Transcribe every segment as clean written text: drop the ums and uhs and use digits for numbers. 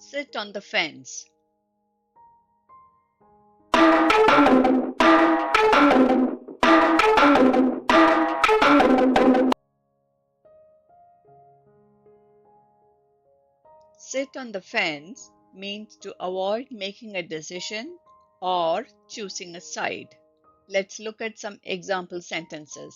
Sit on the fence. Sit on the fence means to avoid making a decision or choosing a side. Let's look at some example sentences.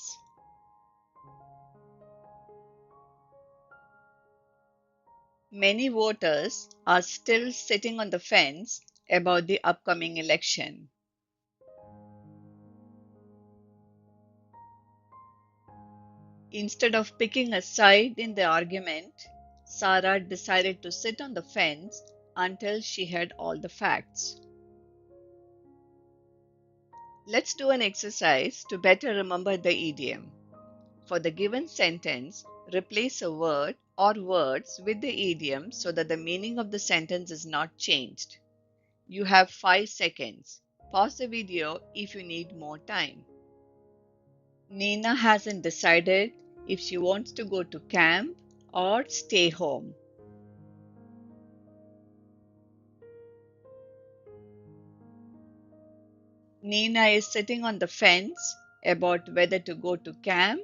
Many voters are still sitting on the fence about the upcoming election. Instead of picking a side in the argument, Sarah decided to sit on the fence until she had all the facts. Let's do an exercise to better remember the idiom. For the given sentence, replace a word or words with the idiom so that the meaning of the sentence is not changed. You have 5 seconds. Pause the video if you need more time. Nina hasn't decided if she wants to go to camp or stay home. Nina is sitting on the fence about whether to go to camp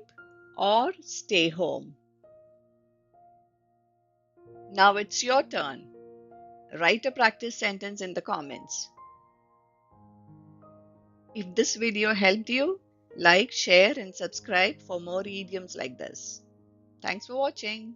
or stay home. Now it's your turn. Write a practice sentence in the comments. If this video helped you, like, share, and subscribe for more idioms like this. Thanks for watching.